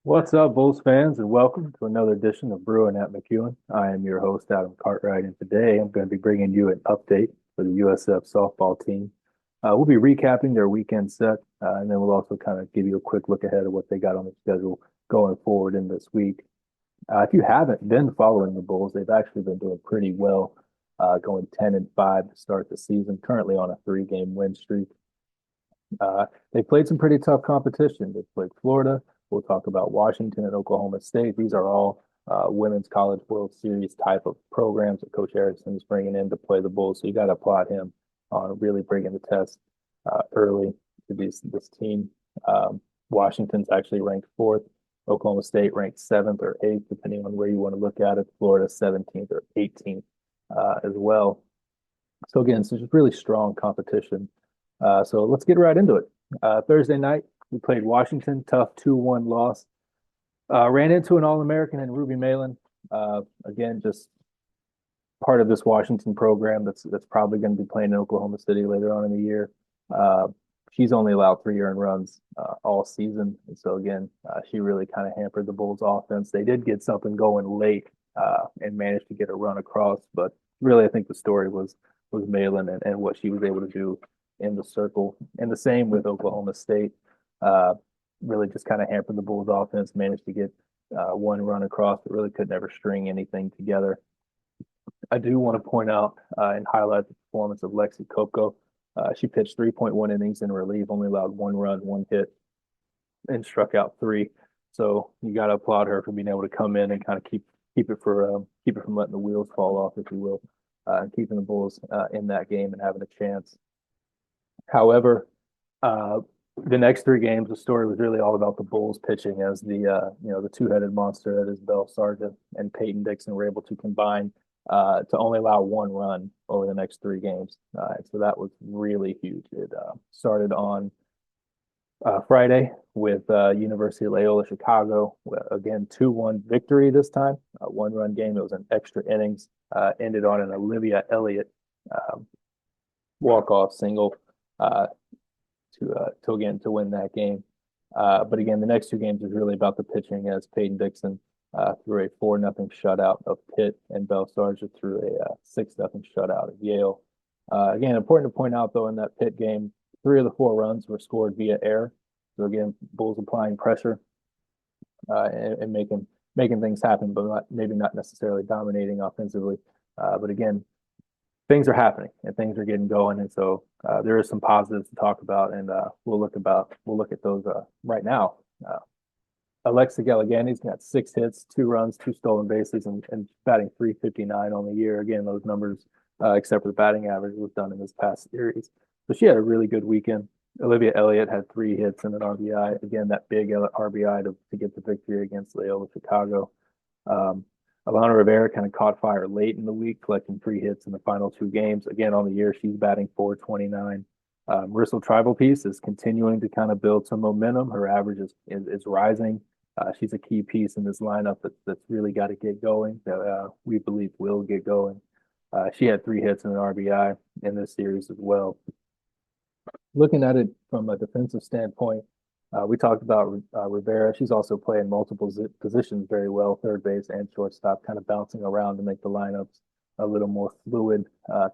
What's up, Bulls fans, and welcome to another edition of Brewin at McEwen. I am your host, Adam Cartwright, and today I'm going to be bringing you an update for the USF softball team. We'll be recapping their weekend set, and then we'll also kind of give you a quick look ahead of what they got on the schedule going forward in this week. If you haven't been following the Bulls, they've actually been doing pretty well, going 10-5 to start the season, currently on a three-game win streak. They played some pretty tough competition. They played Florida. We'll talk about Washington and Oklahoma State. These are all Women's College World Series type of programs that Coach Erickson is bringing in to play the Bulls. So you got to applaud him on really bringing the test early to this team. Washington's actually ranked fourth. Oklahoma State ranked seventh or eighth, depending on where you want to look at it. Florida 17th or 18th as well. So again, it's just really strong competition. So let's get right into it. Thursday night, we played Washington, tough 2-1 loss. Ran into an All-American in Ruby Malin. Again, just part of this Washington program that's probably going to be playing in Oklahoma City later on in the year. She's only allowed 3 earned runs all season. And so again, she really kind of hampered the Bulls offense. They did get something going late and managed to get a run across, but really I think the story was Malin and what she was able to do in the circle. And the same with Oklahoma State. Really just kind of hampered the Bulls offense, managed to get one run across, but really could never string anything together. I do want to point out and highlight the performance of Lexi Kopko. She pitched 3.1 innings in relief, only allowed 1 run, 1 hit, and struck out 3. So you got to applaud her for being able to come in and kind of keep it from letting the wheels fall off, if you will, and keeping the Bulls in that game and having a chance. However, the next 3 games, the story was really all about the Bulls pitching, as the two-headed monster that is Belle Sargent and Peyton Dixon were able to combine to only allow 1 run over the next 3 games. So that was really huge. It started on Friday with University of Loyola Chicago. Again, 2-1 victory this time, a 1-run game. It was an extra innings. Ended on an Olivia Elliott walk-off single to win that game. But again, the next 2 games is really about the pitching, as Peyton Dixon threw a 4-0 shutout of Pitt, and Belle Sargent threw a 6-0 shutout of Yale. Again, important to point out, though, in that Pitt game, 3 of the 4 runs were scored via air. So again, Bulls applying pressure and making things happen, but maybe not necessarily dominating offensively. But again, things are happening and things are getting going, and so there is some positives to talk about, and we'll look at those right now. Alexa Galligani's got 6 hits, 2 runs, 2 stolen bases, and batting .359 on the year. Again, those numbers, except for the batting average, was done in this past series. So she had a really good weekend. Olivia Elliott had 3 hits and an RBI. Again, that big RBI to get the victory against Loyola Chicago. Alana Rivera kind of caught fire late in the week, collecting 3 hits in the final 2 games. Again, on the year, she's batting .429. Marissa Tribal Piece is continuing to kind of build some momentum. Her average is rising. She's a key piece in this lineup that's really got to get going, that we believe will get going. She had 3 hits and an RBI in this series as well. Looking at it from a defensive standpoint, we talked about Rivera. She's also playing multiple positions very well, third base and shortstop, kind of bouncing around to make the lineups a little more fluid.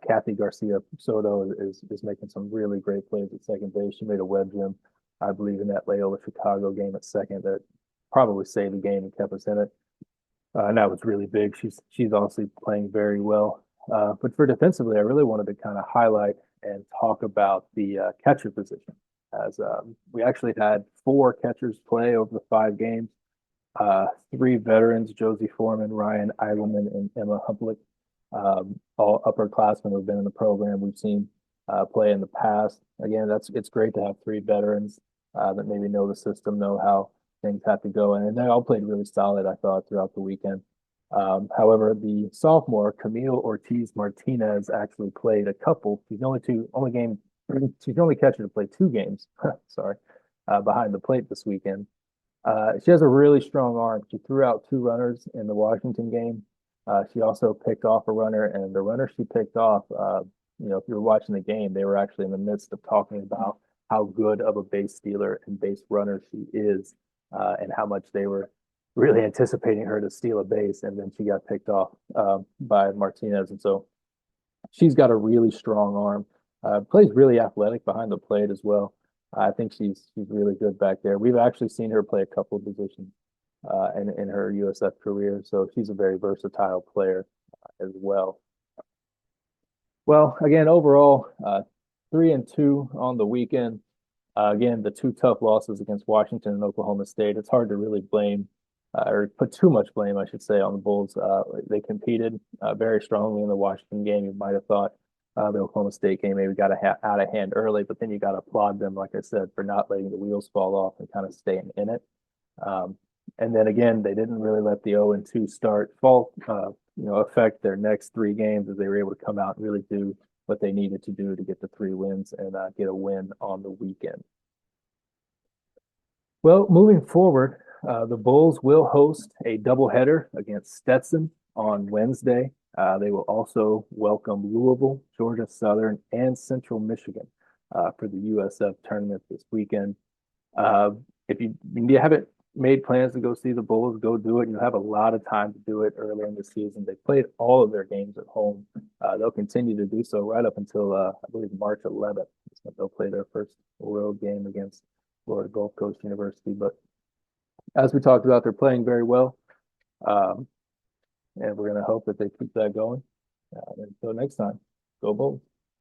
Kathy Garcia Soto is making some really great plays at second base. She made a web gem, I believe, in that Loyola Chicago game at second that probably saved the game and kept us in it. And that was really big. She's obviously playing very well. But for defensively, I really wanted to kind of highlight and talk about the catcher position, as we actually had 4 catchers play over the 5 games. 3 veterans, Josie Foreman, Ryan Eidelman, and Emma Humplick, all upperclassmen who have been in the program we've seen play in the past. Again, it's great to have 3 veterans that maybe know the system, know how things have to go, and they all played really solid, I thought, throughout the weekend. However, the sophomore Camille Ortiz Martinez actually played a couple. She's the only catcher to play 2 games. Sorry, behind the plate this weekend. She has a really strong arm. She threw out 2 runners in the Washington game. She also picked off a runner, and the runner she picked off, if you were watching the game, they were actually in the midst of talking about how good of a base stealer and base runner she is. and how much they were really anticipating her to steal a base, and then she got picked off by Martinez. And so she's got a really strong arm. Plays really athletic behind the plate as well. I think she's really good back there. We've actually seen her play a couple of positions in her USF career, so she's a very versatile player as well. Well, again, overall, 3-2 on the weekend. Again, the two tough losses against Washington and Oklahoma State. It's hard to really blame or put too much blame, I should say, on the Bulls. They competed very strongly in the Washington game. You might have thought the Oklahoma State game maybe got out of hand early, but then you got to applaud them, like I said, for not letting the wheels fall off and kind of staying in it. And then again, they didn't really let the 0-2 start affect their next three games, as they were able to come out and really do what they needed to do to get the 3 wins and get a win on the weekend. Well, moving forward, the Bulls will host a doubleheader against Stetson on Wednesday. They will also welcome Louisville, Georgia Southern, and Central Michigan for the USF tournament this weekend. If you haven't made plans to go see the Bulls, go do it. You'll have a lot of time to do it earlier in the season. They played all of their games at home. They'll continue to do so right up until, I believe, March 11th. They'll play their first road game against Florida Gulf Coast University. But as we talked about, they're playing very well. And we're going to hope that they keep that going. Until next time, go Bulls.